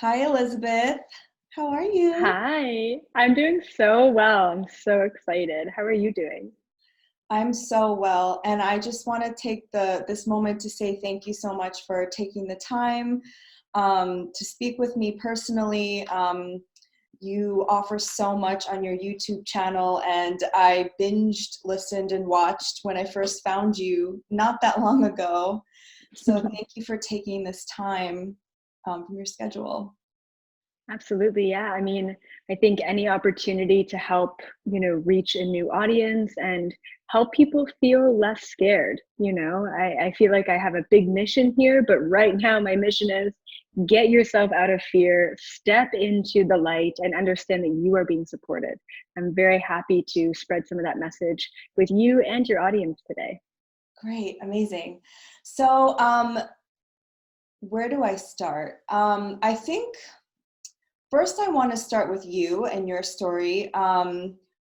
Hi, Elizabeth. How are you? Hi, I'm doing so well. I'm so excited. How are you doing? I'm so well, and I just want to take this moment to say thank you so much for taking the time to speak with me personally. You offer so much on your YouTube channel, and I binged, listened, and watched when I first found you not that long ago. So thank you for taking this time from your schedule. Absolutely, yeah. I think any opportunity to help, reach a new audience and help people feel less scared. I feel like I have a big mission here, but right now my mission is get yourself out of fear, step into the light, and understand that you are being supported. I'm very happy to spread some of that message with you and your audience today. Great, amazing. So, where do I start? I think first I want to start with you and your story.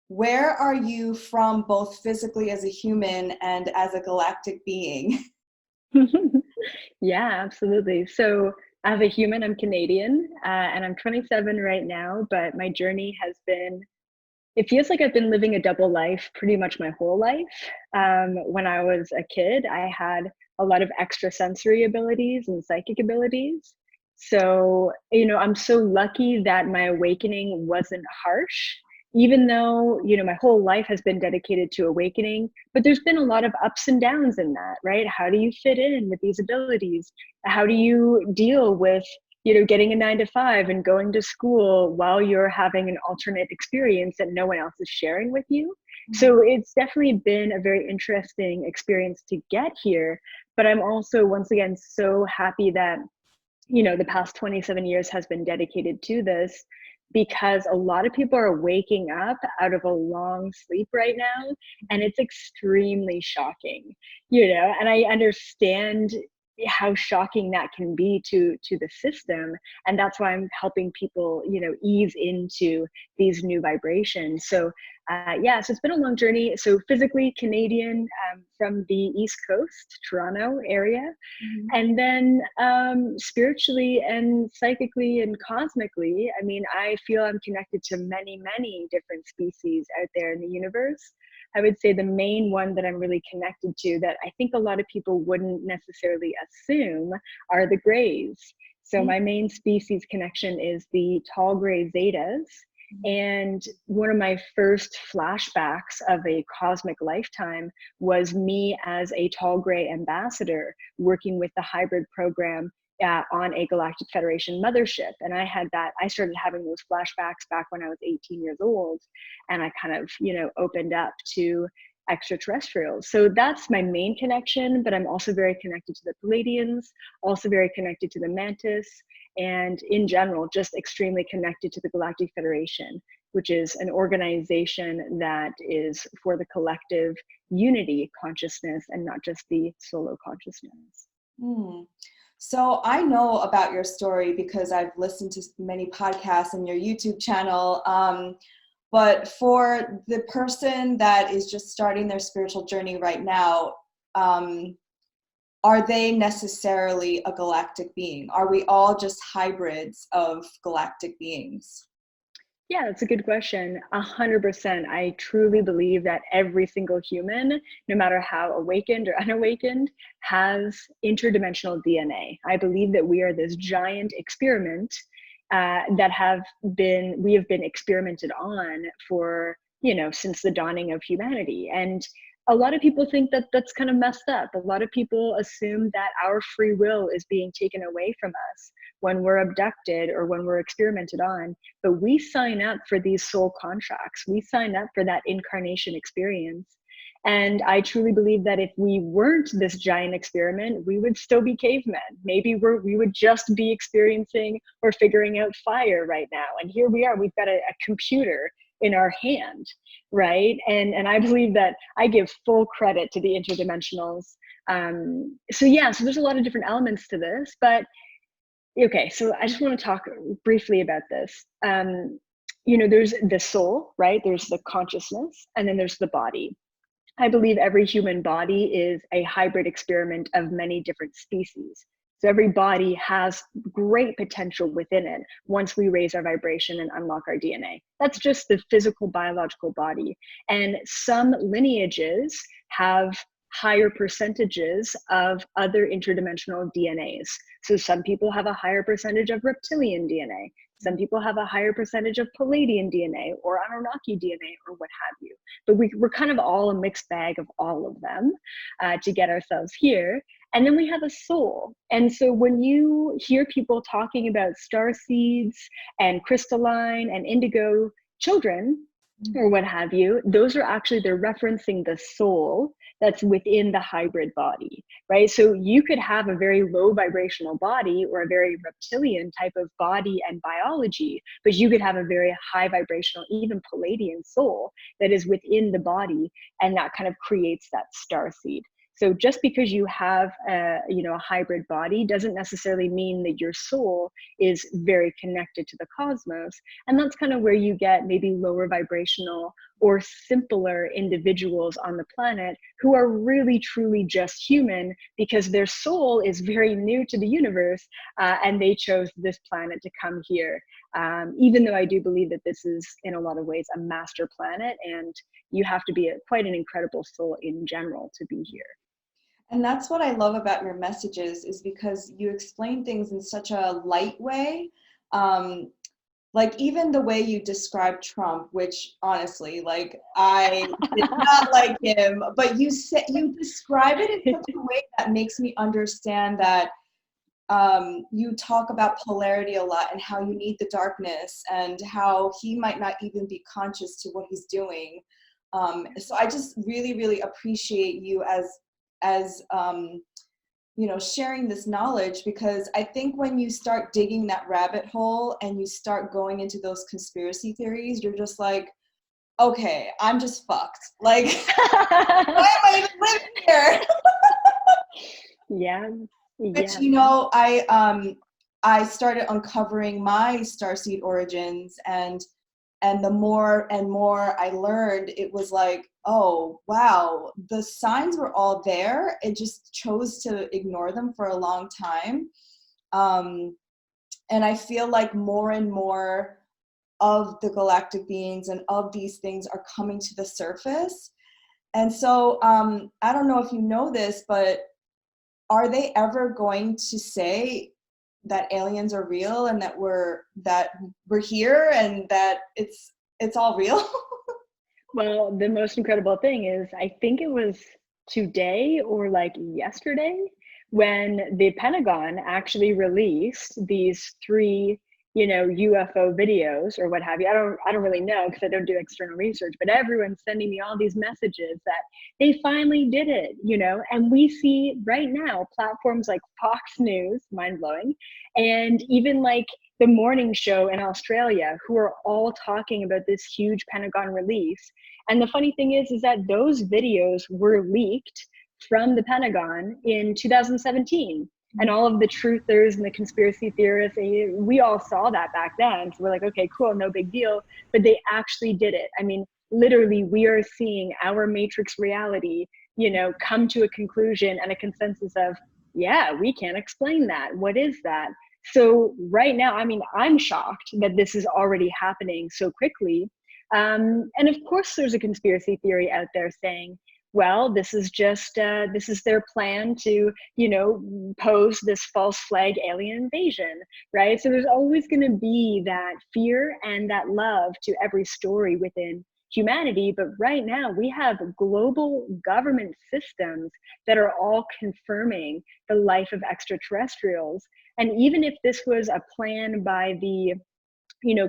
Where are you from, both physically as a human and as a galactic being? Yeah, absolutely. So, as a human, I'm Canadian, and I'm 27 right now, but my journey has been, it feels like I've been living a double life pretty much my whole life. When I was a kid, I had a lot of extrasensory abilities and psychic abilities. So, I'm so lucky that my awakening wasn't harsh, even though, my whole life has been dedicated to awakening. But there's been a lot of ups and downs in that, right? How do you fit in with these abilities? How do you deal with getting a 9 to 5 and going to school while you're having an alternate experience that no one else is sharing with you. So it's definitely been a very interesting experience to get here. But I'm also, once again, so happy that, the past 27 years has been dedicated to this because a lot of people are waking up out of a long sleep right now, and it's extremely shocking, and I understand how shocking that can be to the system, and that's why I'm helping people ease into these new vibrations. So yeah, so it's been a long journey. So physically Canadian, from the East Coast, Toronto area, Mhm. and then spiritually and psychically and cosmically, I feel I'm connected to many, many different species out there in the universe. I would say the main one that I'm really connected to that I think a lot of people wouldn't necessarily assume are the grays. So my main species connection is the tall gray zetas. And one of my first flashbacks of a cosmic lifetime was me as a tall gray ambassador working with the hybrid program on a Galactic Federation mothership. And I started having those flashbacks back when I was 18 years old. And I kind of, opened up to extraterrestrials. So that's my main connection, but I'm also very connected to the Palladians, also very connected to the Mantis, and in general, just extremely connected to the Galactic Federation, which is an organization that is for the collective unity consciousness and not just the solo consciousness. Hmm. So I know about your story because I've listened to many podcasts and your YouTube channel. But for the person that is just starting their spiritual journey right now, um, are they necessarily a galactic being? Are we all just hybrids of galactic beings? Yeah, that's a good question. 100%. I truly believe that every single human, no matter how awakened or unawakened, has interdimensional DNA. I believe that we are this giant experiment we have been experimented on for, since the dawning of humanity. And a lot of people think that that's kind of messed up. A lot of people assume that our free will is being taken away from us when we're abducted or when we're experimented on. But we sign up for these soul contracts. We sign up for that incarnation experience. And I truly believe that if we weren't this giant experiment, we would still be cavemen. Maybe we would just be experiencing or figuring out fire right now. And here we are, we've got a computer in our hand, right? And I believe that I give full credit to the interdimensionals. So yeah, so there's a lot of different elements to this, but okay, so I just want to talk briefly about this. There's the soul, right? There's the consciousness, and then there's the body. I believe every human body is a hybrid experiment of many different species. So every body has great potential within it once we raise our vibration and unlock our DNA. That's just the physical biological body. And some lineages have higher percentages of other interdimensional DNAs. So some people have a higher percentage of reptilian DNA. Some people have a higher percentage of Palladian DNA or Anunnaki DNA or what have you. But we're kind of all a mixed bag of all of them to get ourselves here. And then we have a soul. And so when you hear people talking about star seeds and crystalline and indigo children or what have you, those are actually, they're referencing the soul that's within the hybrid body, right? So you could have a very low vibrational body or a very reptilian type of body and biology, but you could have a very high vibrational, even Palladian soul that is within the body, and that kind of creates that star seed. So just because you have a hybrid body doesn't necessarily mean that your soul is very connected to the cosmos. And that's kind of where you get maybe lower vibrational or simpler individuals on the planet who are really truly just human because their soul is very new to the universe, and they chose this planet to come here. Even though I do believe that this is in a lot of ways a master planet, and you have to be quite an incredible soul in general to be here. And that's what I love about your messages, is because you explain things in such a light way. Like even the way you describe Trump, which honestly, like I did not like him, but you describe it in such a way that makes me understand that you talk about polarity a lot and how you need the darkness and how he might not even be conscious to what he's doing. So I just really, really appreciate you as sharing this knowledge, because I think when you start digging that rabbit hole and you start going into those conspiracy theories, you're just like, okay, I'm just fucked. Like, why am I even living here? Yeah. Which, I started uncovering my starseed origins, and the more and more I learned, it was like, oh, wow, the signs were all there. It just chose to ignore them for a long time. And I feel like more and more of the galactic beings and of these things are coming to the surface. And so I don't know if you know this, but are they ever going to say that aliens are real and that we're here and that it's all real? Well, the most incredible thing is, I think it was today or like yesterday when the Pentagon actually released these three, UFO videos or what have you. I don't really know because I don't do external research, but everyone's sending me all these messages that they finally did it, and we see right now platforms like Fox News, mind blowing, and even like the morning show in Australia, who are all talking about this huge Pentagon release. And the funny thing is that those videos were leaked from the Pentagon in 2017. And all of the truthers and the conspiracy theorists, we all saw that back then. So we're like, okay, cool, no big deal. But they actually did it. I mean, literally, we are seeing our matrix reality, come to a conclusion and a consensus of, yeah, we can't explain that. What is that? So right now, I mean, I'm shocked that this is already happening so quickly. And of course, there's a conspiracy theory out there saying, well, this is just, this is their plan to, pose this false flag alien invasion, right? So there's always going to be that fear and that love to every story within humanity. But right now we have global government systems that are all confirming the life of extraterrestrials. And even if this was a plan by the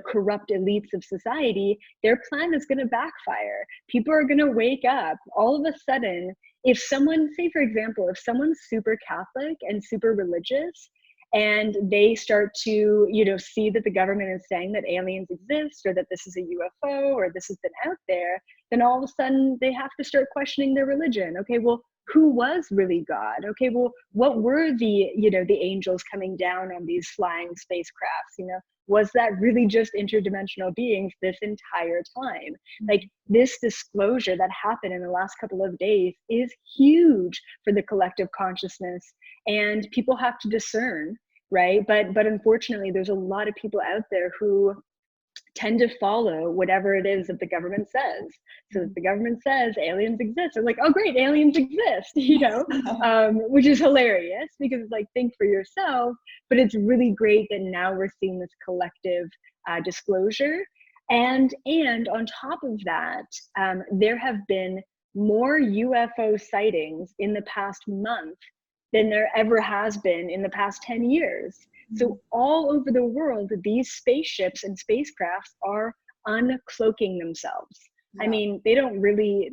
corrupt elites of society, their plan is going to backfire. People are going to wake up all of a sudden. If someone, say for example, if someone's super Catholic and super religious, and they start to, see that the government is saying that aliens exist, or that this is a UFO, or this has been out there, then all of a sudden they have to start questioning their religion. Okay, well, who was really God? Okay, well, what were the angels coming down on these flying spacecrafts? was that really just interdimensional beings this entire time? Like, this disclosure that happened in the last couple of days is huge for the collective consciousness, and people have to discern, right? But unfortunately, there's a lot of people out there who tend to follow whatever it is that the government says. So if the government says aliens exist, they're like, oh great, aliens exist, which is hilarious because it's like, think for yourself. But it's really great that now we're seeing this collective disclosure. And on top of that, there have been more UFO sightings in the past month than there ever has been in the past 10 years. So all over the world, these spaceships and spacecrafts are uncloaking themselves. I mean, they don't really,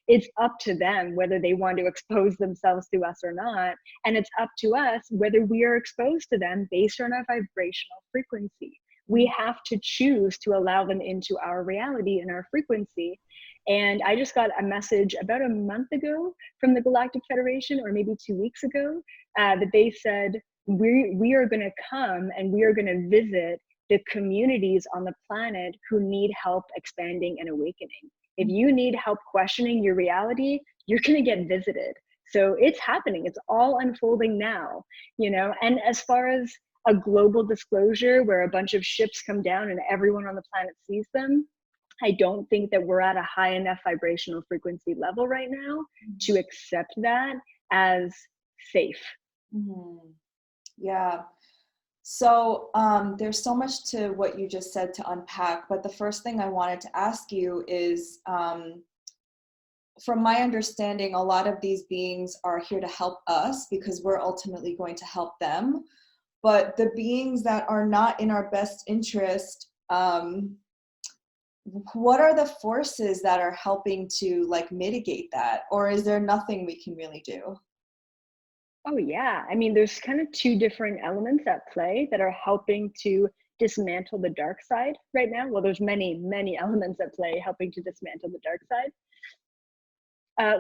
it's up to them whether they want to expose themselves to us or not. And it's up to us whether we are exposed to them based on our vibrational frequency. We have to choose to allow them into our reality and our frequency. And I just got a message about a month ago from the Galactic Federation, or maybe 2 weeks ago, that they said, we are going to come and we are going to visit the communities on the planet who need help expanding and awakening. If you need help questioning your reality, you're going to get visited. So it's happening. It's all unfolding now, and as far as a global disclosure where a bunch of ships come down and everyone on the planet sees them, I don't think that we're at a high enough vibrational frequency level right now to accept that as safe. Mm-hmm. Yeah. So there's so much to what you just said to unpack, but the first thing I wanted to ask you is, from my understanding, a lot of these beings are here to help us because we're ultimately going to help them. But the beings that are not in our best interest, what are the forces that are helping to mitigate that? Or is there nothing we can really do? Oh, yeah. I mean, there's kind of two different elements at play that are helping to dismantle the dark side right now. Well, there's many, many elements at play helping to dismantle the dark side.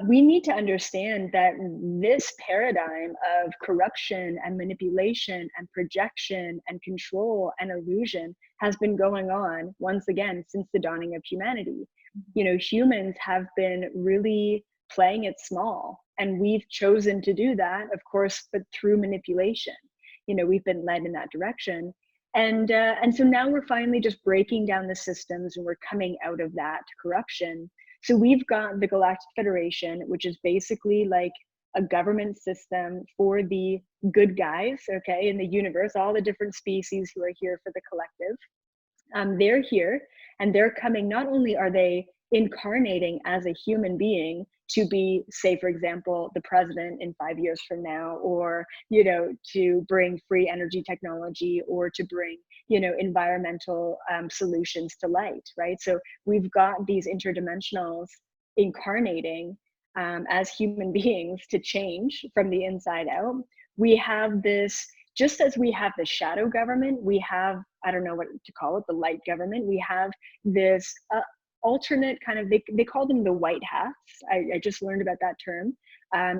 We need to understand that this paradigm of corruption and manipulation and projection and control and illusion has been going on once again since the dawning of humanity. Humans have been really playing it small, and we've chosen to do that, of course, but through manipulation. We've been led in that direction. And so now we're finally just breaking down the systems and we're coming out of that corruption. So we've got the Galactic Federation, which is basically like a government system for the good guys, okay, in the universe, all the different species who are here for the collective. They're here and they're coming, not only are they incarnating as a human being to be, say, for example, the president in 5 years from now, or, to bring free energy technology, or to bring, environmental solutions to light, right? So we've got these interdimensionals incarnating as human beings to change from the inside out. We have this, just as we have the shadow government, we have, I don't know what to call it, the light government. We have this alternate kind of, they call them the white hats. I just learned about that term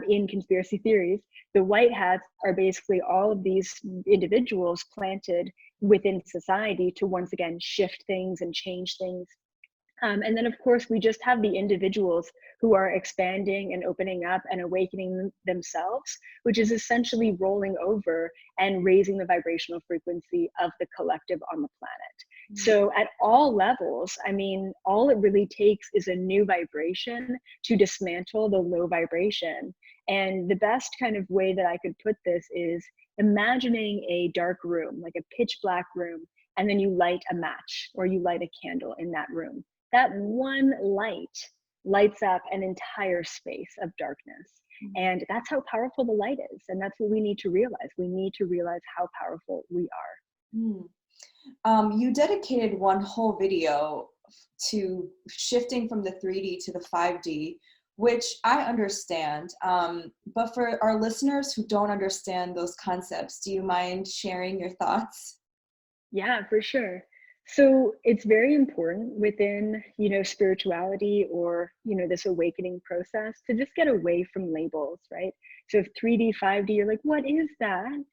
in conspiracy theories. The white hats are basically all of these individuals planted within society to once again shift things and change things. And then, of course, we just have the individuals who are expanding and opening up and awakening themselves, which is essentially rolling over and raising the vibrational frequency of the collective on the planet. So at all levels, I mean, all it really takes is a new vibration to dismantle the low vibration. And the best kind of way that I could put this is imagining a dark room, like a pitch black room, and then you light a match or you light a candle in that room. That one light lights up an entire space of darkness. And that's how powerful the light is. And that's what we need to realize. We need to realize how powerful we are. You dedicated one whole video to shifting from the 3D to the 5D, which I understand. But for our listeners who don't understand those concepts, do you mind sharing your thoughts? Yeah, for sure. So it's very important within, spirituality or, this awakening process to just get away from labels, right? So if 3D, 5D, you're like, what is that?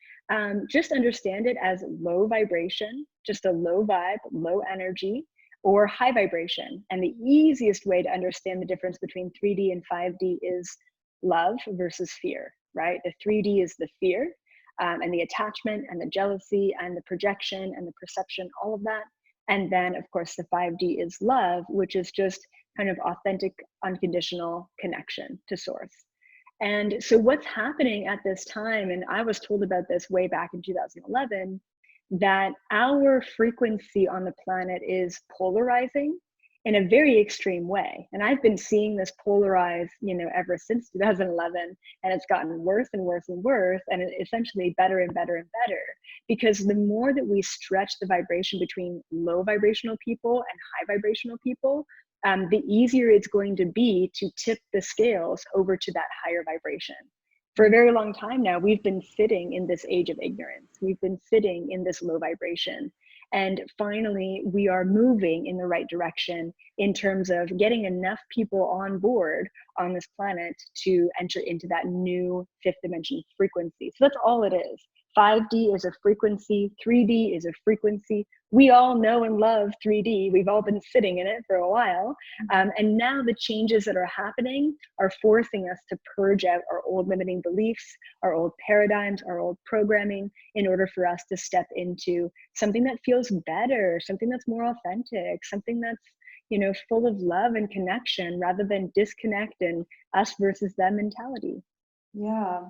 Just understand it as low vibration, just a low vibe, low energy, or high vibration. And the easiest way to understand the difference between 3D and 5D is love versus fear, right? The 3D is the fear, and the attachment and the jealousy and the projection and the perception, all of that. And then, of course, the 5D is love, which is just kind of authentic, unconditional connection to source. And so, what's happening at this time, and I was told about this way back in 2011, that our frequency on the planet is polarizing in a very extreme way. And I've been seeing this polarize, ever since 2011, and it's gotten worse and worse and worse, and essentially better and better and better. Because the more that we stretch the vibration between low vibrational people and high vibrational people, the easier it's going to be to tip the scales over to that higher vibration. For a very long time now, we've been sitting in this age of ignorance. We've been sitting in this low vibration. And finally, we are moving in the right direction in terms of getting enough people on board on this planet to enter into that new fifth dimension frequency. So that's all it is. 5D is a frequency, 3D is a frequency. We all know and love 3D. We've all been sitting in it for a while. And now the changes that are happening are forcing us to purge out our old limiting beliefs, our old paradigms, our old programming, in order for us to step into something that feels better, something that's more authentic, something that's, full of love and connection rather than disconnect and us versus them mentality. Yeah.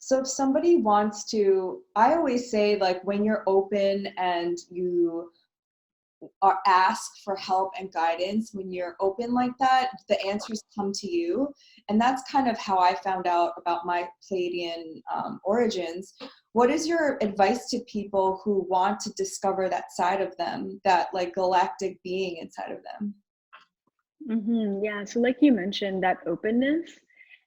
So if somebody wants to, I always say, like, when you're open and you are asked for help and guidance, when you're open like that, the answers come to you. And that's kind of how I found out about my Pleiadian origins. What is your advice to people who want to discover that side of them, that like galactic being inside of them? Yeah, so like you mentioned, that openness,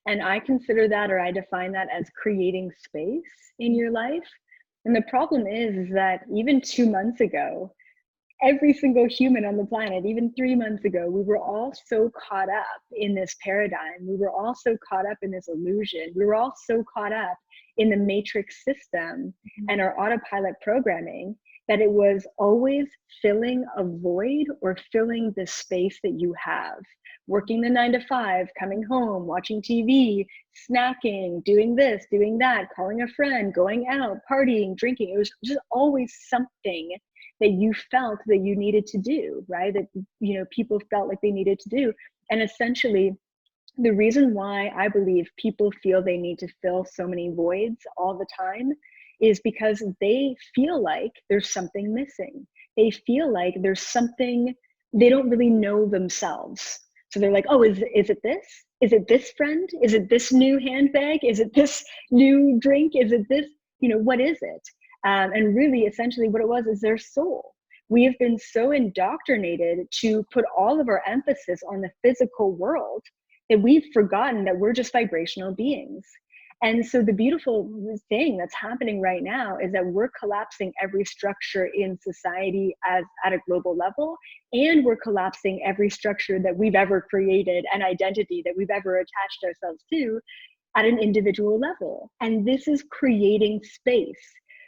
and I consider that, or I define that as creating space in your life. And the problem is that even 2 months ago, every single human on the planet, even 3 months ago, we were all so caught up in this paradigm. We were all so caught up in this illusion. We were all so caught up in the matrix system and our autopilot programming that it was always filling a void or filling the space that you have. Working the 9 to 5, coming home, watching TV, snacking, doing this, doing that, calling a friend, going out, partying, drinking. It was just always something that you felt that you needed to do, right? That, people felt like they needed to do. And essentially, the reason why I believe people feel they need to fill so many voids all the time is because they feel like there's something missing. They feel like there's something, they don't really know themselves. So they're like, oh, is it this? Is it this friend? Is it this new handbag? Is it this new drink? Is it this, what is it? And really, essentially, what it was is their soul. We have been so indoctrinated to put all of our emphasis on the physical world that we've forgotten that we're just vibrational beings. And so the beautiful thing that's happening right now is that we're collapsing every structure in society at a global level, and we're collapsing every structure that we've ever created, an identity that we've ever attached ourselves to at an individual level. And this is creating space.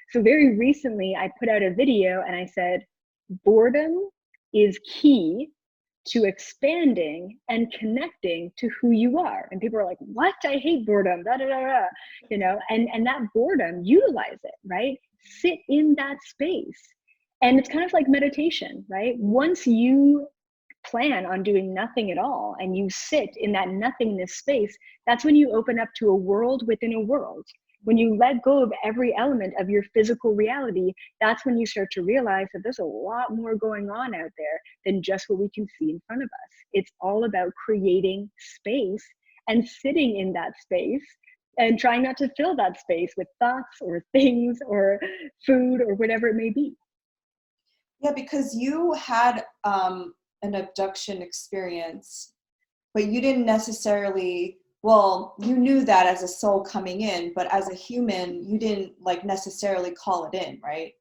So very recently, I put out a video and I said, boredom is key to expanding and connecting to who you are. And people are like, what? I hate boredom, da, da, da, da. And that boredom, utilize it, right? Sit in that space. And it's kind of like meditation, right? Once you plan on doing nothing at all and you sit in that nothingness space, that's when you open up to a world within a world. When you let go of every element of your physical reality, that's when you start to realize that there's a lot more going on out there than just what we can see in front of us. It's all about creating space and sitting in that space and trying not to fill that space with thoughts or things or food or whatever it may be. Yeah, because you had an abduction experience, but you didn't necessarily, well, you knew that as a soul coming in, but as a human, you didn't like necessarily call it in, right?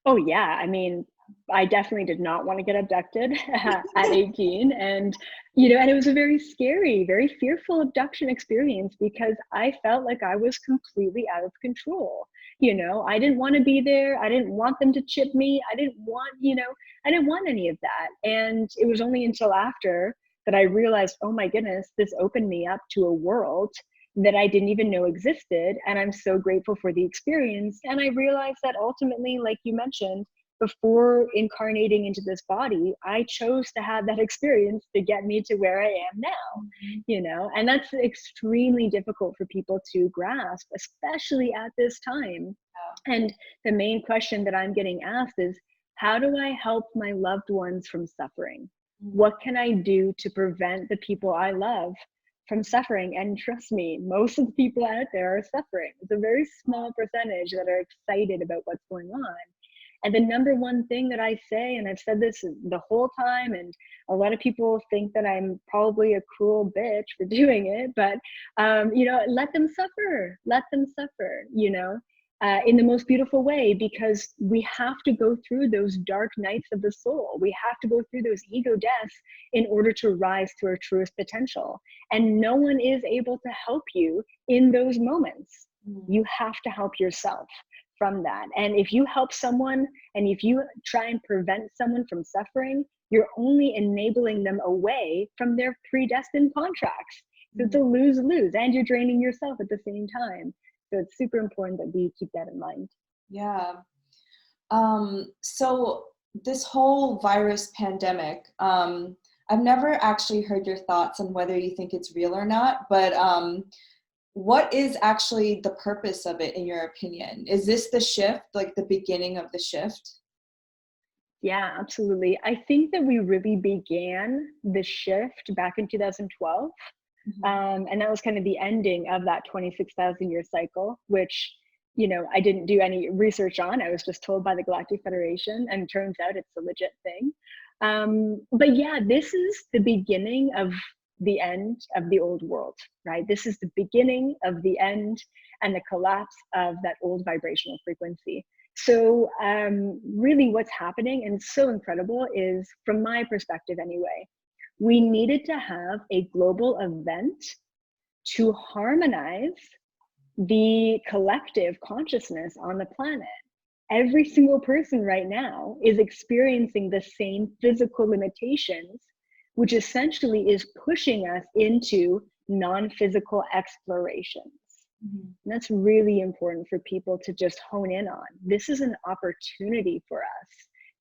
Oh yeah, I mean, I definitely did not want to get abducted at 18. And, and it was a very scary, very fearful abduction experience because I felt like I was completely out of control. I didn't want to be there. I didn't want them to chip me. I didn't want any of that. And it was only until after that I realized, oh my goodness, this opened me up to a world that I didn't even know existed. And I'm so grateful for the experience. And I realized that ultimately, like you mentioned, before incarnating into this body, I chose to have that experience to get me to where I am now, and that's extremely difficult for people to grasp, especially at this time. And the main question that I'm getting asked is, how do I help my loved ones from suffering? What can I do to prevent the people I love from suffering? And trust me, most of the people out there are suffering. It's a very small percentage that are excited about what's going on. And the number one thing that I say, and I've said this the whole time, and a lot of people think that I'm probably a cruel bitch for doing it, but, let them suffer, in the most beautiful way, because we have to go through those dark nights of the soul. We have to go through those ego deaths in order to rise to our truest potential. And no one is able to help you in those moments. You have to help yourself from that. And if you help someone and if you try and prevent someone from suffering, you're only enabling them away from their predestined contracts. So it's a lose-lose, and you're draining yourself at the same time. So it's super important that we keep that in mind. Yeah. So this whole virus pandemic, I've never actually heard your thoughts on whether you think it's real or not, but what is actually the purpose of it in your opinion? Is this the shift, like the beginning of the shift? Yeah, absolutely. I think that we really began the shift back in 2012. And that was kind of the ending of that 26,000-year cycle, which, I didn't do any research on. I was just told by the Galactic Federation, and it turns out it's a legit thing. But yeah, this is the beginning of the end of the old world, right? This is the beginning of the end and the collapse of that old vibrational frequency. So really what's happening, and so incredible, is, from my perspective anyway, we needed to have a global event to harmonize the collective consciousness on the planet. Every single person right now is experiencing the same physical limitations, which essentially is pushing us into non-physical explorations. And that's really important for people to just hone in on. This is an opportunity for us.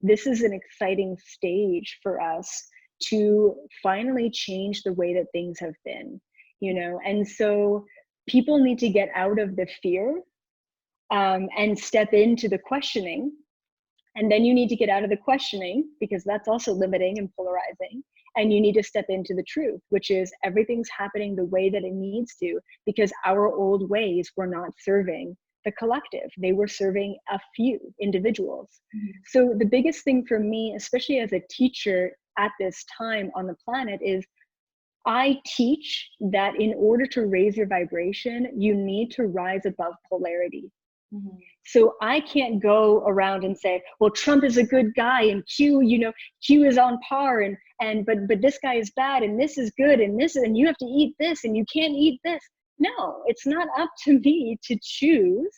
This is an exciting stage for us to finally change the way that things have been, and so people need to get out of the fear and step into the questioning. And then you need to get out of the questioning, because that's also limiting and polarizing. And you need to step into the truth, which is everything's happening the way that it needs to, because our old ways were not serving the collective. They were serving a few individuals. So the biggest thing for me, especially as a teacher at this time on the planet, is I teach that in order to raise your vibration, you need to rise above polarity. So I can't go around and say, well, Trump is a good guy and Q is on par, but this guy is bad and this is good and you have to eat this and you can't eat this. No, it's not up to me to choose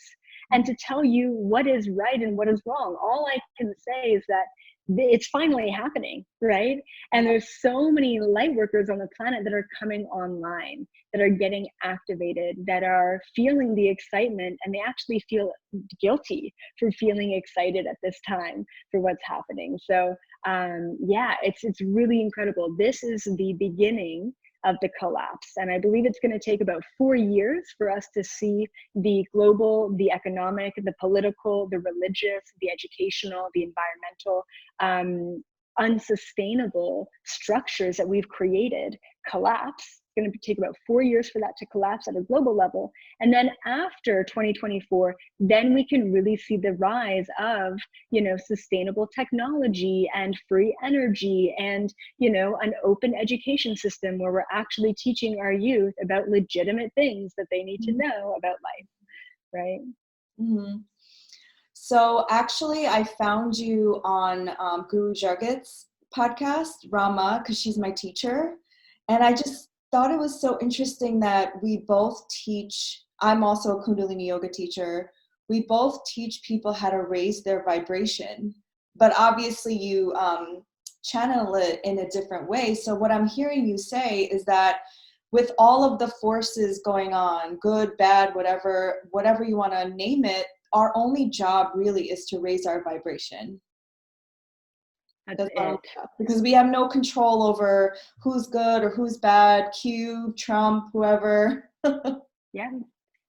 and to tell you what is right and what is wrong. All I can say is that it's finally happening, right? And there's so many light workers on the planet that are coming online, that are getting activated, that are feeling the excitement, and they actually feel guilty for feeling excited at this time for what's happening. So yeah, it's really incredible. This is the beginning of the collapse. And I believe it's going to take about 4 years for us to see the global, the economic, the political, the religious, the educational, the environmental, unsustainable structures that we've created collapse. It's going to take about 4 years for that to collapse at a global level. And then after 2024, then we can really see the rise of, sustainable technology and free energy and, an open education system where we're actually teaching our youth about legitimate things that they need to know about life, right? So actually, I found you on Guru Jagat's podcast, Rama, because she's my teacher. And I just thought it was so interesting that we both teach, I'm also a Kundalini yoga teacher. We both teach people how to raise their vibration. But obviously, you channel it in a different way. So, what I'm hearing you say is that with all of the forces going on, good, bad, whatever you want to name it, our only job really is to raise our vibration. That's That's our only it. job. Because we have no control over who's good or who's bad, Q, Trump, whoever. Yeah, Right?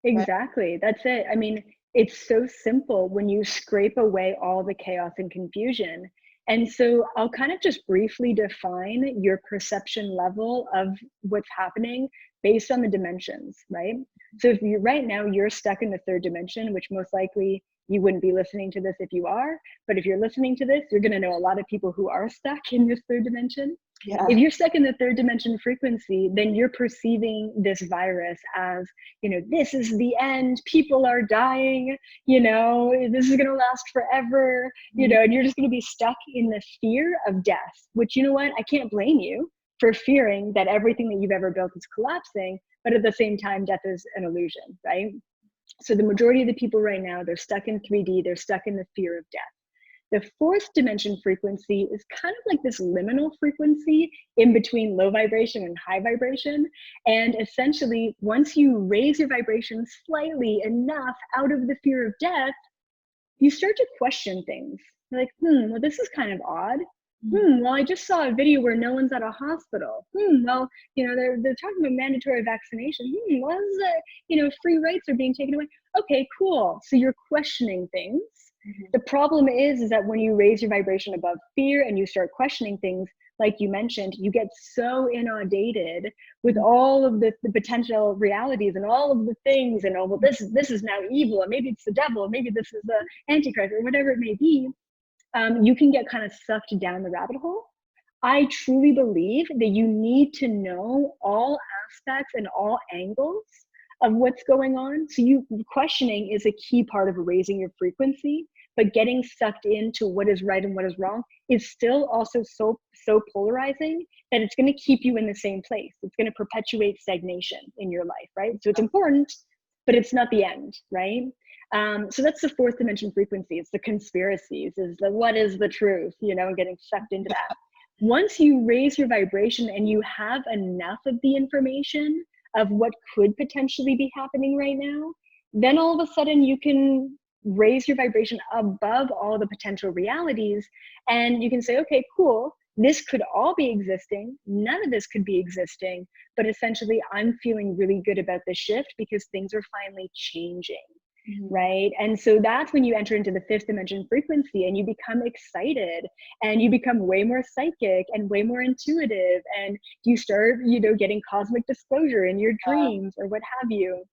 exactly. That's it. I mean, it's so simple when you scrape away all the chaos and confusion. And so I'll kind of just briefly define your perception level of what's happening based on the dimensions, right? So if you right now you're stuck in the third dimension, which most likely you wouldn't be listening to this if you are, but if you're listening to this, you're going to know a lot of people who are stuck in this third dimension. If Yeah. you're stuck in the third dimension frequency, then you're perceiving this virus as, this is the end, people are dying, this is going to last forever, Mhm. and you're just going to be stuck in the fear of death, which, you know what, I can't blame you for fearing that everything that you've ever built is collapsing, but at the same time, death is an illusion, right? So the majority of the people right now, they're stuck in 3D, they're stuck in the fear of death. The fourth dimension frequency is kind of like this liminal frequency in between low vibration and high vibration. And essentially, once you raise your vibration slightly enough out of the fear of death, you start to question things. You're like, well, this is kind of odd. Well, I just saw a video where no one's at a hospital. Well, they're talking about mandatory vaccination. Well, this is free rights are being taken away. Okay, cool. So you're questioning things. Mhm. The problem is that when you raise your vibration above fear and you start questioning things, like you mentioned, you get so inundated with all of the potential realities and all of the things, and well, this is now evil, and maybe it's the devil, and maybe this is the antichrist, or whatever it may be. You can get kind of sucked down the rabbit hole. I truly believe that you need to know all aspects and all angles of what's going on. So you questioning is a key part of raising your frequency, but getting sucked into what is right and what is wrong is still also so polarizing that it's going to keep you in the same place. It's going to perpetuate stagnation in your life, right? So it's important, but it's not the end, right? So that's the fourth dimension frequency. It's the conspiracies, is the what is the truth, and getting sucked into that. Once you raise your vibration and you have enough of the information of what could potentially be happening right now, then all of a sudden you can raise your vibration above all the potential realities, and you can say, okay, cool, this could all be existing, none of this could be existing, but essentially I'm feeling really good about the shift because things are finally changing. Mhm. Right. And so that's when you enter into the fifth dimension frequency and you become excited and you become way more psychic and way more intuitive. And you start, getting cosmic disclosure in your dreams or what have you.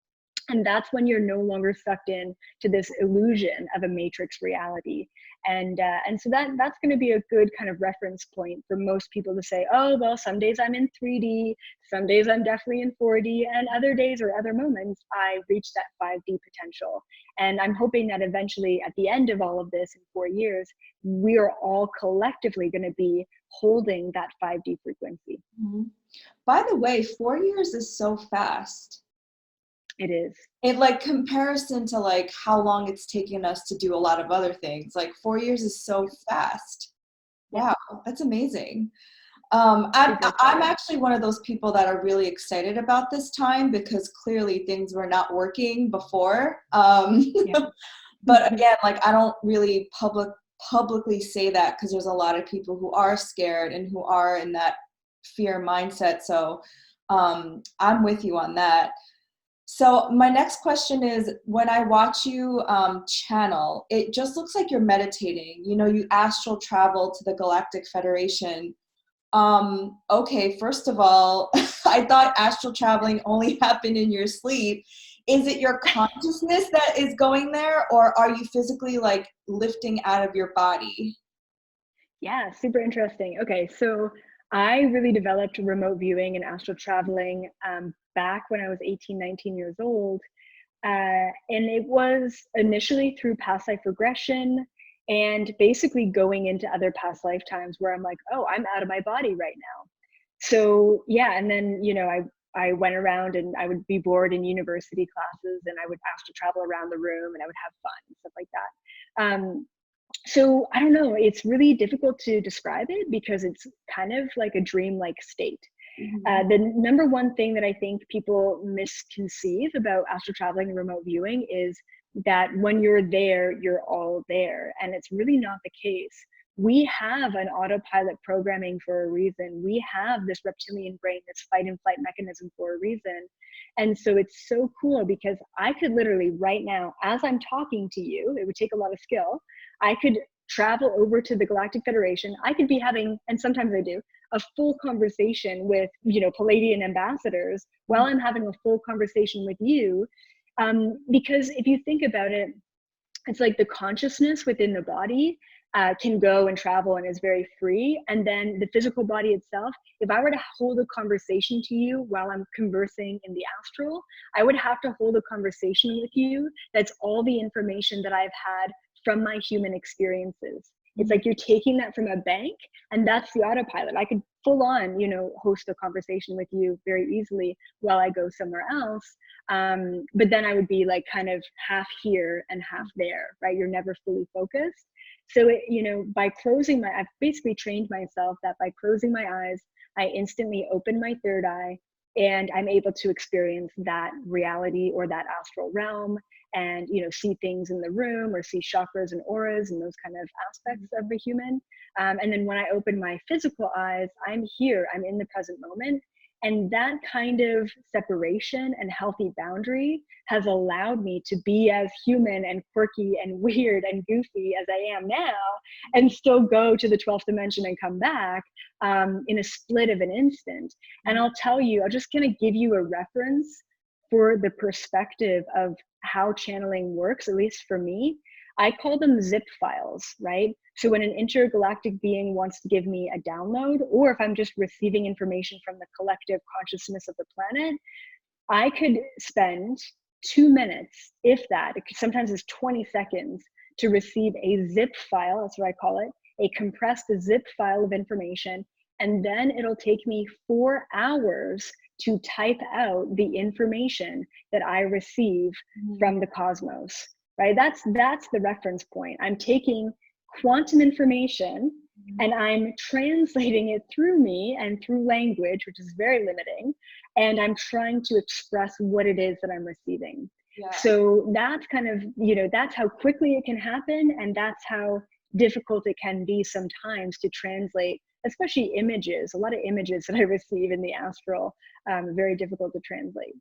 And that's when you're no longer sucked in to this illusion of a matrix reality. And so that's going to be a good kind of reference point for most people to say, oh, well, some days I'm in 3D, some days I'm definitely in 4D, and other days or other moments I reach that 5D potential. And I'm hoping that eventually at the end of all of this in 4 years, we are all collectively going to be holding that 5D frequency. Mhm. By the way, 4 years is so fast. It is. In like comparison to like how long it's taken us to do a lot of other things, like 4 years is so fast. Yep. Wow, that's amazing. I'm Super. actually one of those people that are really excited about this time because clearly things were not working before. Yeah. But again, like I don't really publicly say that because there's a lot of people who are scared and who are in that fear mindset. So I'm with you on that. So my next question is, when I watch you channel, it just looks like you're meditating. You astral travel to the Galactic Federation. Okay, first of all, I thought astral traveling only happened in your sleep. Is it your consciousness that is going there, or are you physically like lifting out of your body? Yeah, super interesting. Okay, so I really developed remote viewing and astral traveling back when I was 18, 19 years old. And it was initially through past life regression and basically going into other past lifetimes where I'm like, oh, I'm out of my body right now. So yeah, and then I went around and I would be bored in university classes and I would ask to travel around the room and I would have fun and stuff like that. So I don't know, it's really difficult to describe it because it's kind of like a dream-like state. The number one thing that I think people misconceive about astral traveling and remote viewing is that when you're there, you're all there. And it's really not the case. We have an autopilot programming for a reason. We have this reptilian brain, this fight and flight mechanism for a reason. And so it's so cool because I could literally right now, as I'm talking to you, it would take a lot of skill. I could travel over to the Galactic Federation. I could be having, and sometimes I do, a full conversation with, Palladian ambassadors while I'm having a full conversation with you. Because if you think about it, it's like the consciousness within the body can go and travel and is very free. And then the physical body itself, if I were to hold a conversation to you while I'm conversing in the astral, I would have to hold a conversation with you that's all the information that I've had from my human experiences. It's like you're taking that from a bank, and that's the autopilot. I could full on, host a conversation with you very easily while I go somewhere else. But then I would be like kind of half here and half there, right? You're never fully focused. So, by closing I've basically trained myself that by closing my eyes, I instantly open my third eye and I'm able to experience that reality or that astral realm and, see things in the room or see chakras and auras and those kind of aspects of the human. And then when I open my physical eyes, I'm here, I'm in the present moment. And that kind of separation and healthy boundary has allowed me to be as human and quirky and weird and goofy as I am now, and still go to the 12th dimension and come back in a split of an instant. And I'll tell you, I'm just going to give you a reference for the perspective of how channeling works, at least for me. I call them zip files, right? So when an intergalactic being wants to give me a download, or if I'm just receiving information from the collective consciousness of the planet, I could spend 2 minutes, if that, sometimes it's 20 seconds, to receive a zip file, that's what I call it, a compressed zip file of information. And then it'll take me 4 hours to type out the information that I receive from the cosmos, right? That's the reference point. I'm taking quantum information and I'm translating it through me and through language, which is very limiting. And I'm trying to express what it is that I'm receiving. Yeah. So that's kind of, that's how quickly it can happen. And that's how difficult it can be sometimes to translate, especially images. A lot of images that I receive in the astral, very difficult to translate.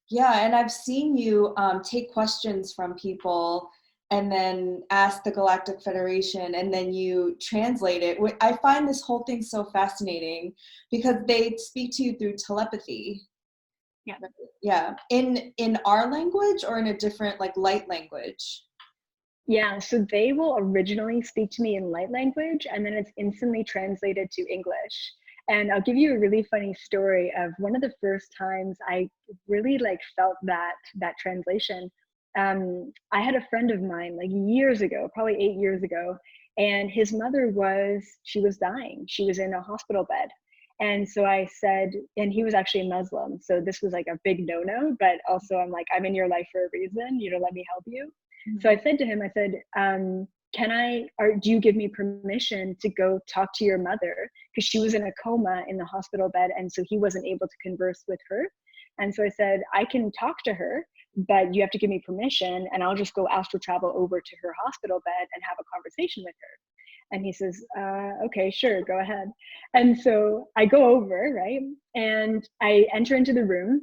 Yeah, and I've seen you take questions from people and then ask the Galactic Federation, and then you translate it. I find this whole thing so fascinating because they speak to you through telepathy. Yeah. Yeah. In our language or in a different, like, light language? Yeah, so they will originally speak to me in light language, and then it's instantly translated to English. And I'll give you a really funny story of one of the first times I really felt that translation. I had a friend of mine years ago, probably 8 years ago, and his mother she was dying. She was in a hospital bed. And so I said, and he was actually Muslim, so this was like a big no-no, but also I'm like, I'm in your life for a reason, let me help you. Mm-hmm. So I said to him, do you give me permission to go talk to your mother? Because she was in a coma in the hospital bed, and so he wasn't able to converse with her. And so I said, I can talk to her, but you have to give me permission, and I'll just go astral travel over to her hospital bed and have a conversation with her. And he says, okay, sure, go ahead. And so I go over, right? And I enter into the room,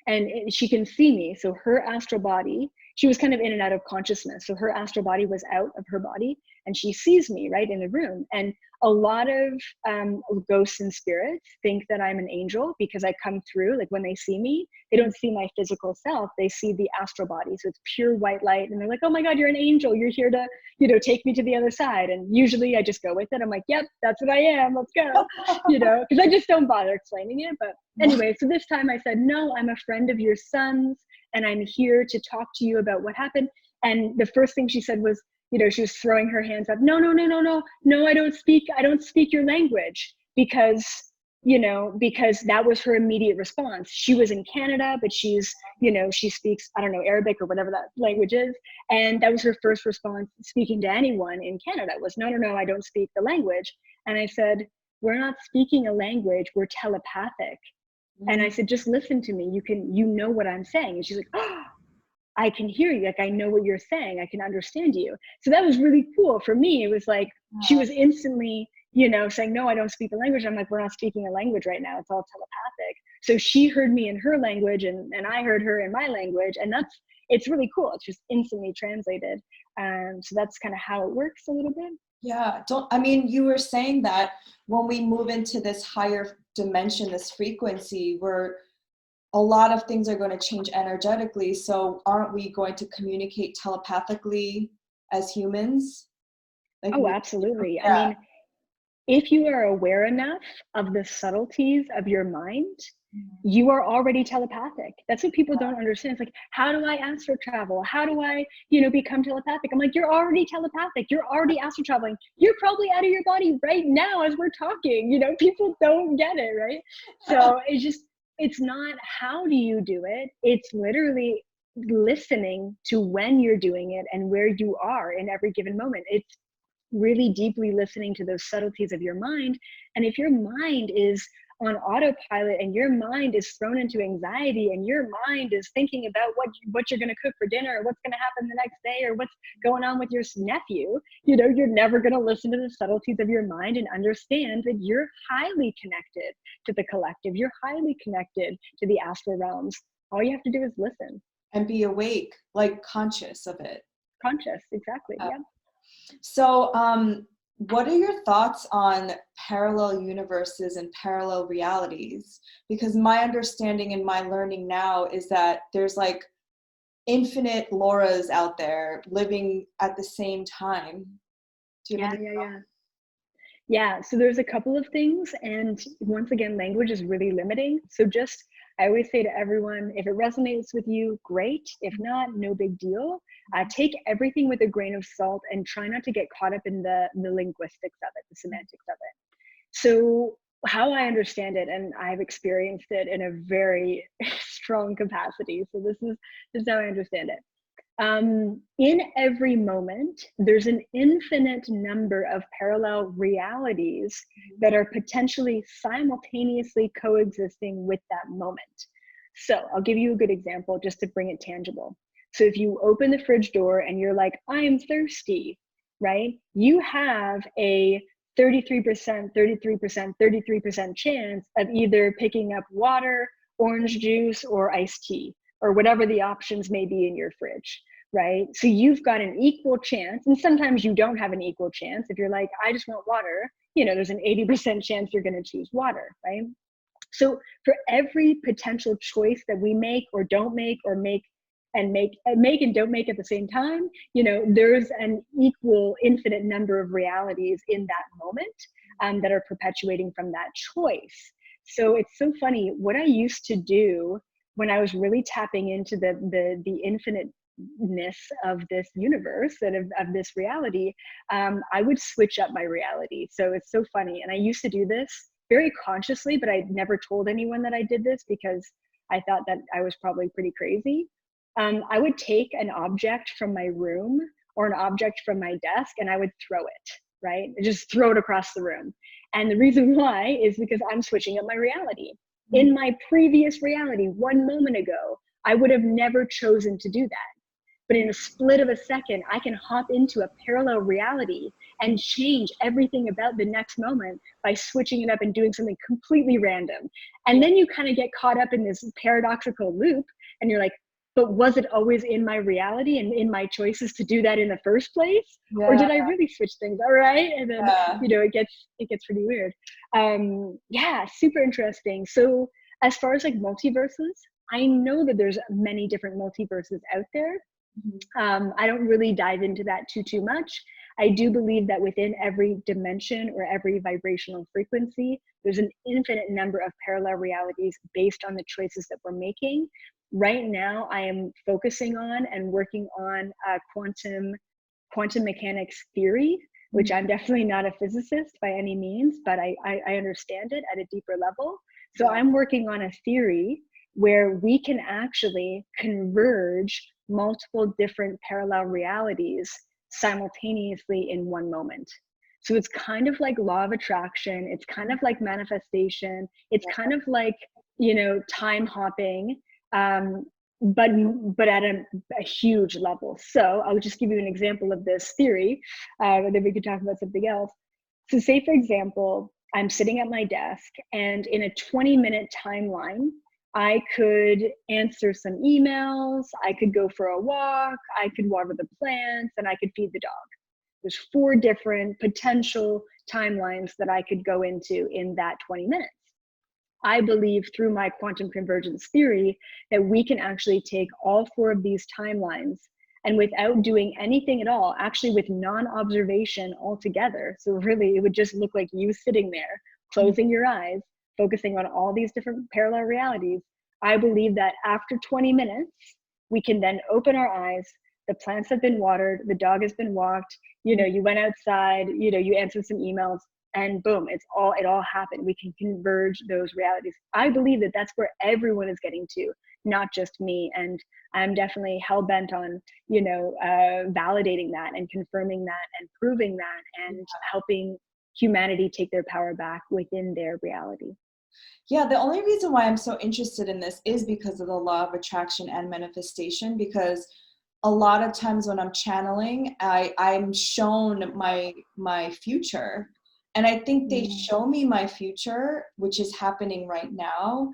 and she can see me. So her astral body, she was kind of in and out of consciousness. So her astral body was out of her body, and she sees me right in the room. And a lot of ghosts and spirits think that I'm an angel because I come through. Like when they see me, they don't see my physical self. They see the astral body. So it's pure white light. And they're like, oh my God, you're an angel. You're here to, take me to the other side. And usually I just go with it. I'm like, yep, that's what I am. Let's go, because I just don't bother explaining it. But anyway, so this time I said, no, I'm a friend of your son's. and I'm here to talk to you about what happened. And the first thing she said was, she was throwing her hands up. No, no, no, no, no, no, I don't speak your language, because because that was her immediate response. She was in Canada, but she speaks, I don't know, Arabic or whatever that language is. And that was her first response speaking to anyone in Canada was, no, no, no, I don't speak the language. And I said, we're not speaking a language, we're telepathic. And I said, just listen to me. You know what I'm saying. And she's like, oh, I can hear you. Like, I know what you're saying. I can understand you. So that was really cool. For me, it was like, she was instantly, saying, no, I don't speak the language. I'm like, we're not speaking a language right now. It's all telepathic. So she heard me in her language, and I heard her in my language. And it's really cool. It's just instantly translated. So that's kind of how it works a little bit. Yeah. You were saying that when we move into this higher dimension, this frequency, where a lot of things are going to change energetically. So aren't we going to communicate telepathically as humans? Absolutely. Yeah. I mean, if you are aware enough of the subtleties of your mind, you are already telepathic. That's what people don't understand. It's like, how do I astral travel? How do I, become telepathic? I'm like, you're already telepathic. You're already astral traveling. You're probably out of your body right now as we're talking. People don't get it, right? So it's not how do you do it? It's literally listening to when you're doing it and where you are in every given moment. It's really deeply listening to those subtleties of your mind. And if your mind is on autopilot and your mind is thrown into anxiety and your mind is thinking about what you're going to cook for dinner or what's going to happen the next day or what's going on with your nephew, you're never going to listen to the subtleties of your mind and understand that you're highly connected to the collective. You're highly connected to the astral realms. All you have to do is listen. And be awake, like conscious of it. Conscious, exactly. Yeah. So, what are your thoughts on parallel universes and parallel realities? Because my understanding and my learning now is that there's like infinite Lauras out there living at the same time. Do you have Yeah, so there's a couple of things, and once again, language is really limiting. So I always say to everyone, if it resonates with you, great. If not, no big deal. Take everything with a grain of salt and try not to get caught up in the linguistics of it, the semantics of it. So how I understand it, and I've experienced it in a very strong capacity. So this is how I understand it. In every moment, there's an infinite number of parallel realities that are potentially simultaneously coexisting with that moment. So I'll give you a good example just to bring it tangible. So if you open the fridge door and you're like, I'm thirsty, right? You have a 33%, 33%, 33% chance of either picking up water, orange juice, or iced tea, or whatever the options may be in your fridge, right? So you've got an equal chance, and sometimes you don't have an equal chance. If you're like, I just want water, there's an 80% chance you're going to choose water, right? So for every potential choice that we make or don't make, or make and don't make at the same time, there's an equal infinite number of realities in that moment that are perpetuating from that choice. So it's so funny. What I used to do when I was really tapping into the infiniteness of this universe and of this reality, I would switch up my reality. So it's so funny. And I used to do this very consciously, but I never told anyone that I did this because I thought that I was probably pretty crazy. I would take an object from my room or an object from my desk and I would throw it, right? Just throw it across the room. And the reason why is because I'm switching up my reality. In my previous reality, 1 moment ago, I would have never chosen to do that. But in a split of a second, I can hop into a parallel reality and change everything about the next moment by switching it up and doing something completely random. And then you kind of get caught up in this paradoxical loop and you're like, but was it always in my reality and in my choices to do that in the first place? Yeah. Or did I really switch things? All right. And then, it gets pretty weird. Yeah, super interesting. So as far as like multiverses, I know that there's many different multiverses out there. I don't really dive into that too much. I do believe that within every dimension or every vibrational frequency, there's an infinite number of parallel realities based on the choices that we're making. Right now, I am focusing on and working on quantum mechanics theory, which I'm definitely not a physicist by any means, but I understand it at a deeper level. So Yeah. I'm working on a theory where we can actually converge multiple different parallel realities simultaneously in one moment. So it's kind of like law of attraction. It's kind of like manifestation. It's kind of like, time hopping, um, but at a huge level. So I'll just give you an example of this theory, and then we could talk about something else. So say, for example, I'm sitting at my desk, and in a 20-minute timeline, I could answer some emails, I could go for a walk, I could water the plants, and I could feed the dog. There's 4 different potential timelines that I could go into in that 20 minutes. I believe through my quantum convergence theory that we can actually take all 4 of these timelines, and without doing anything at all, actually with non-observation altogether. So really it would just look like you sitting there, closing your eyes, focusing on all these different parallel realities. I believe that after 20 minutes, we can then open our eyes, the plants have been watered, the dog has been walked, you went outside, you answered some emails, and boom, it all happened. We can converge those realities. I believe that that's where everyone is getting to, not just me. And I'm definitely hell-bent on, validating that and confirming that and proving that and helping humanity take their power back within their reality. Yeah, the only reason why I'm so interested in this is because of the law of attraction and manifestation, because a lot of times when I'm channeling, I'm shown my future. And I think they show me my future, which is happening right now,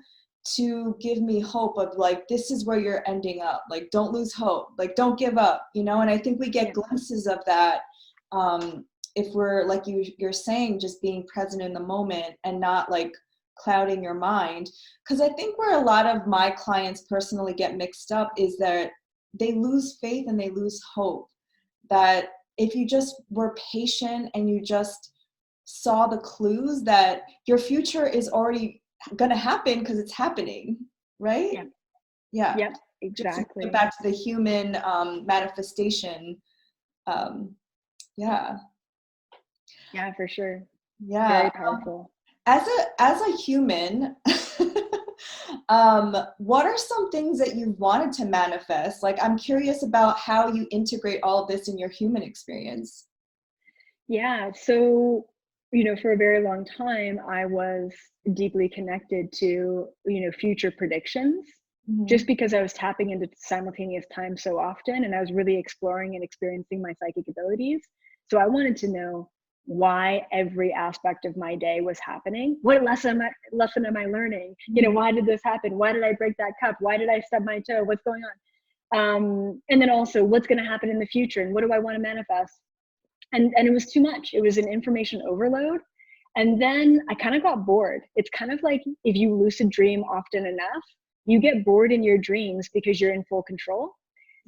to give me hope of like, this is where you're ending up. Like, don't lose hope. Like, don't give up, And I think we get glimpses of that if we're, like you're saying, just being present in the moment and not like clouding your mind. Because I think where a lot of my clients personally get mixed up is that they lose faith and they lose hope. That if you just were patient and you just saw the clues that your future is already going to happen because it's happening, right? Yeah. Yeah. Yep, Just to get exactly. back to the human manifestation. Yeah. Yeah, for sure. Yeah. Very powerful. As a human, what are some things that you wanted to manifest? Like, I'm curious about how you integrate all of this in your human experience. Yeah. So, for a very long time, I was deeply connected to, future predictions, Mhm. just because I was tapping into simultaneous time so often, and I was really exploring and experiencing my psychic abilities. So I wanted to know why every aspect of my day was happening. What lesson am I learning? Why did this happen? Why did I break that cup? Why did I stub my toe? What's going on? And then also, what's going to happen in the future, and what do I want to manifest? And it was too much. It was an information overload. And then I kind of got bored. It's kind of like if you lucid dream often enough, you get bored in your dreams because you're in full control.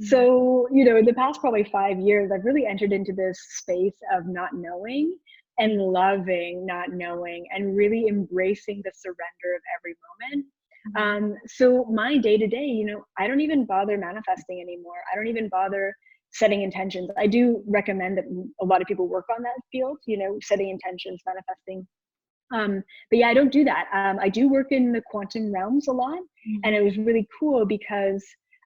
So, in the past probably 5 years, I've really entered into this space of not knowing and loving not knowing and really embracing the surrender of every moment. So my day to day, I don't even bother manifesting anymore. I don't even bother setting intentions. I do recommend that a lot of people work on that field, setting intentions, manifesting. But yeah, I don't do that. I do work in the quantum realms a lot. And it was really cool because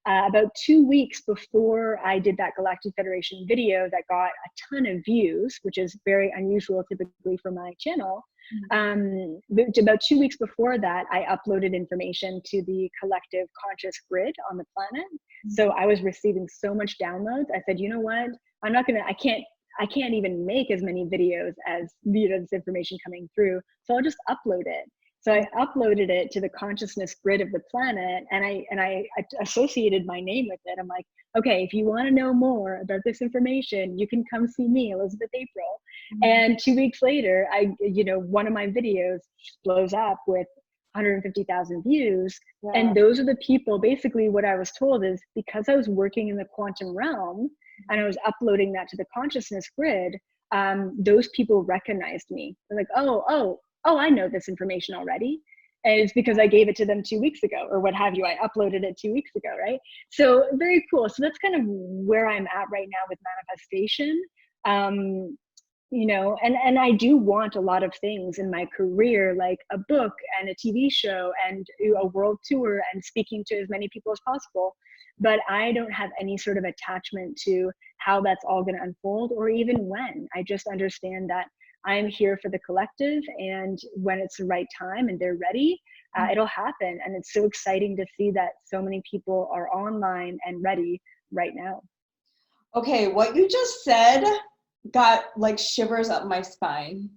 about 2 weeks before I did that Galactic Federation video that got a ton of views, which is very unusual typically for my channel, about 2 weeks before that, I uploaded information to the collective conscious grid on the planet. So I was receiving so much downloads. I said, you know what? I can't even make as many videos as this information coming through. So I'll just upload it. So I uploaded it to the consciousness grid of the planet, and I associated my name with it. I'm like, okay, if you want to know more about this information, you can come see me, Elizabeth April. And 2 weeks later, one of my videos blows up with 150,000 views. Yeah. And those are the people, basically what I was told is because I was working in the quantum realm and I was uploading that to the consciousness grid, those people recognized me. They're like, oh, I know this information already. And it's because I gave it to them 2 weeks ago or what have you. I uploaded it 2 weeks ago, right? So very cool. So that's kind of where I'm at right now with manifestation. Um, and I do want a lot of things in my career, like a book and a TV show and a world tour and speaking to as many people as possible. But I don't have any sort of attachment to how that's all going to unfold or even when. I just understand that I'm here for the collective, and when it's the right time and they're ready, it'll happen. And it's so exciting to see that so many people are online and ready right now. Okay, what you just said got like shivers up my spine.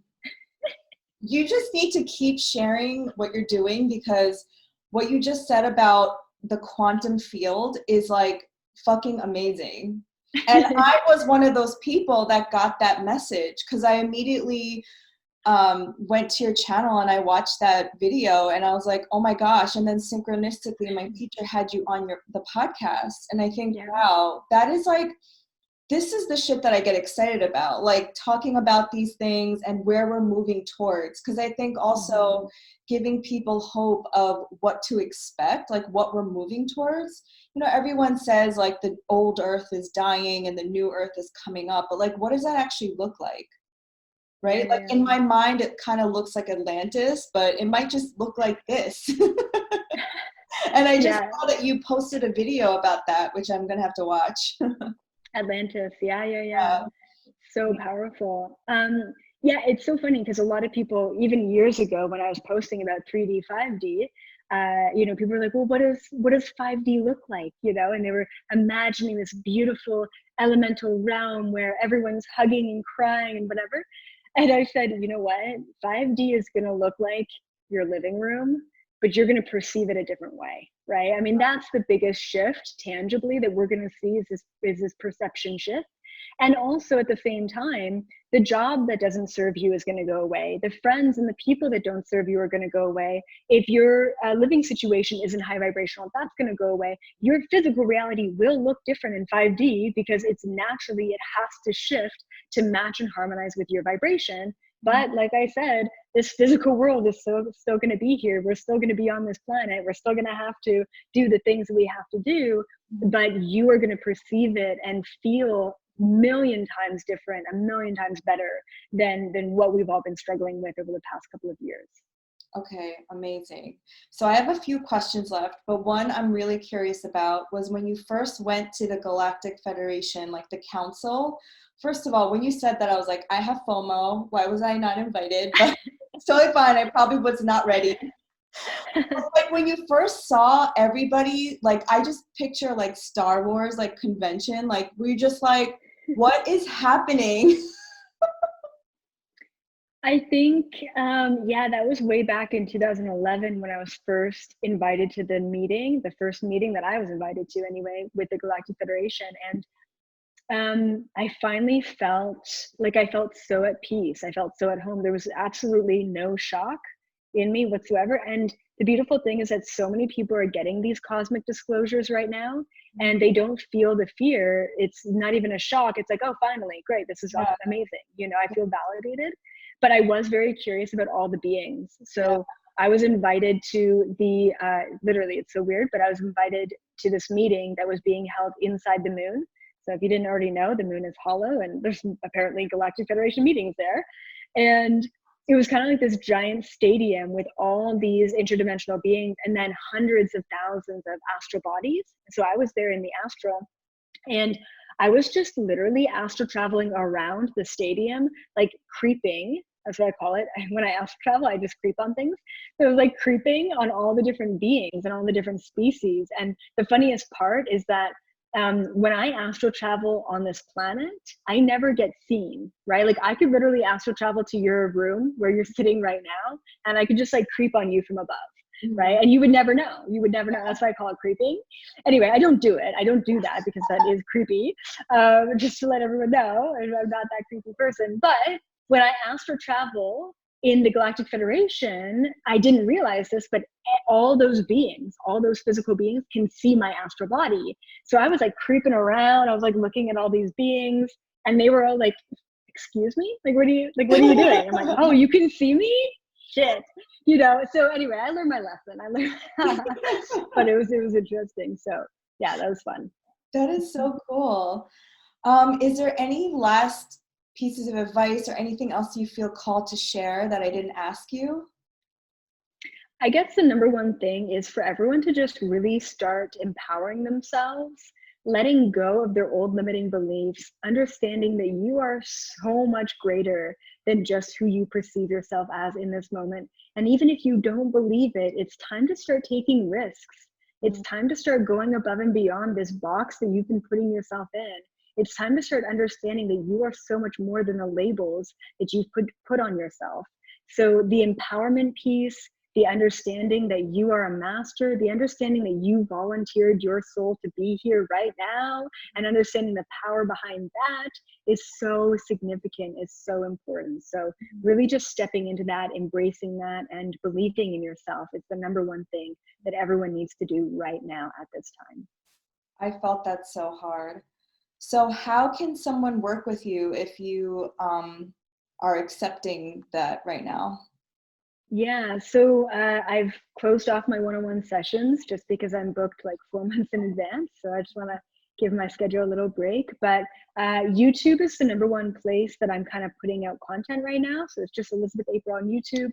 You just need to keep sharing what you're doing, because what you just said about the quantum field is like fucking amazing. And I was one of those people that got that message, because I immediately went to your channel and I watched that video and I was like, oh my gosh. And then synchronistically, my teacher had you on the podcast. And I think, wow, that is like, this is the shit that I get excited about, like talking about these things and where we're moving towards. Because I think also giving people hope of what to expect, like what we're moving towards. Everyone says like the old earth is dying and the new earth is coming up, but like, what does that actually look like? Right? Like in my mind, it kind of looks like Atlantis, but it might just look like this. And I just saw that you posted a video about that, which I'm going to have to watch. Atlantis. Yeah. So powerful. It's so funny because a lot of people, even years ago when I was posting about 3D, 5D, people were like, well, what does 5D look like? And they were imagining this beautiful elemental realm where everyone's hugging and crying and whatever. And I said, you know what? 5D is going to look like your living room, but you're going to perceive it a different way, right? I mean, that's the biggest shift tangibly that we're going to see is this perception shift. And also at the same time, the job that doesn't serve you is going to go away. The friends and the people that don't serve you are going to go away. If your living situation isn't high vibrational, that's going to go away. Your physical reality will look different in 5D because it has to shift to match and harmonize with your vibration. But like I said, this physical world is still going to be here. We're still going to be on this planet. We're still going to have to do the things we have to do, but you are going to perceive it and feel a million times different, a million times better than what we've all been struggling with over the past couple of years. Okay, amazing. So I have a few questions left, but one I'm really curious about was when you first went to the Galactic Federation, like the council. First of all, when you said that, I was like, I have FOMO. Why was I not invited? But it's totally fine. I probably was not ready. But like when you first saw everybody, like I just picture like Star Wars, like convention, like were you just like, what is happening? I think, that was way back in 2011 when I was first invited to the meeting, the first meeting that I was invited to anyway, with the Galactic Federation. And I finally felt so at peace. I felt so at home. There was absolutely no shock in me whatsoever. And the beautiful thing is that so many people are getting these cosmic disclosures right now, and they don't feel the fear. It's not even a shock. It's like, oh, finally, great. This is amazing. I feel validated. But I was very curious about all the beings. So I was invited to the, literally, it's so weird, but I was invited to this meeting that was being held inside the moon. So if you didn't already know, the moon is hollow and there's apparently Galactic Federation meetings there. And it was kind of like this giant stadium with all these interdimensional beings and then hundreds of thousands of astral bodies. So I was there in the astral, and I was just literally astral traveling around the stadium, like creeping. That's what I call it. When I astral travel, I just creep on things. So it was like creeping on all the different beings and all the different species. And the funniest part is that when I astral travel on this planet, I never get seen, right? Like I could literally astral travel to your room where you're sitting right now, and I could just like creep on you from above, right? And you would never know. That's why I call it creeping. Anyway, I don't do it. I don't do that because that is creepy. Just to let everyone know, I'm not that creepy person. But when I astral travel in the Galactic Federation, I didn't realize this, but all those beings, all those physical beings can see my astral body. So I was like creeping around. I was like looking at all these beings, and they were all like, excuse me? Like, what are you doing? I'm like, oh, you can see me? shit, So anyway, I learned my lesson. I learned, but it was interesting. So yeah, that was fun. That is so cool. Is there any last pieces of advice or anything else you feel called to share that I didn't ask you? I guess the number one thing is for everyone to just really start empowering themselves, letting go of their old limiting beliefs, understanding that you are so much greater than just who you perceive yourself as in this moment. And even if you don't believe it, it's time to start taking risks. It's Mm. time to start going above and beyond this box that you've been putting yourself in. It's time to start understanding that you are so much more than the labels that you've put on yourself. So the empowerment piece, the understanding that you are a master, the understanding that you volunteered your soul to be here right now, and understanding the power behind that is so significant, is so important. So, really just stepping into that, embracing that, and believing in yourself is the number one thing that everyone needs to do right now at this time. I felt that so hard. So, how can someone work with you if you are accepting that right now? Yeah, so I've closed off my one-on-one sessions just because I'm booked like 4 months in advance. So I just want to give my schedule a little break. But YouTube is the number one place that I'm kind of putting out content right now. So it's just Elizabeth April on YouTube.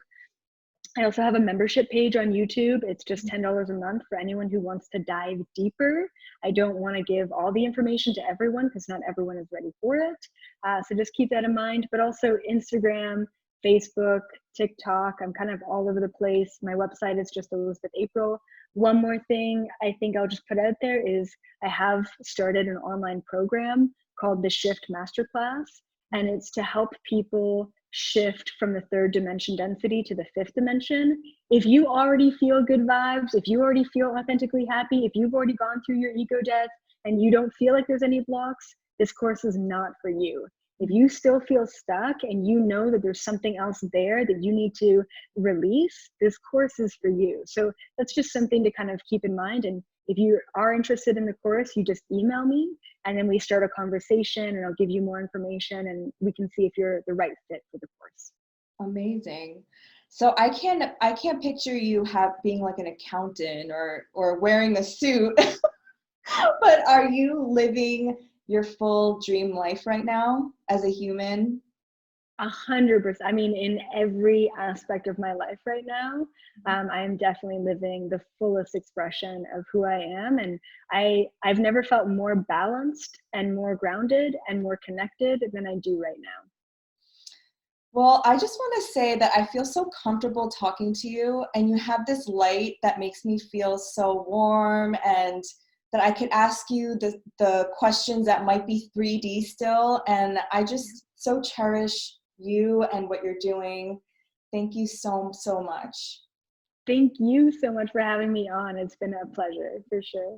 I also have a membership page on YouTube. It's just $10 a month for anyone who wants to dive deeper. I don't want to give all the information to everyone because not everyone is ready for it. So just keep that in mind. But also Instagram, Facebook, TikTok. I'm kind of all over the place. My website is just Elizabeth April. One more thing I think I'll just put out there is I have started an online program called the Shift Masterclass, and it's to help people shift from the third dimension density to the fifth dimension. If you already feel good vibes, if you already feel authentically happy, if you've already gone through your ego death and you don't feel like there's any blocks, this course is not for you. If you still feel stuck and you know that there's something else there that you need to release, this course is for you. So that's just something to kind of keep in mind. And if you are interested in the course, you just email me and then we start a conversation and I'll give you more information and we can see if you're the right fit for the course. Amazing. So I can't picture you have being like an accountant or wearing a suit, but are you living your full dream life right now as a human? 100%. I mean, in every aspect of my life right now, I am definitely living the fullest expression of who I am, and I've never felt more balanced and more grounded and more connected than I do right now. Well, I just want to say that I feel so comfortable talking to you, and you have this light that makes me feel so warm, and that I could ask you the questions that might be 3D still. And I just so cherish you and what you're doing. Thank you so, so much. Thank you so much for having me on. It's been a pleasure for sure.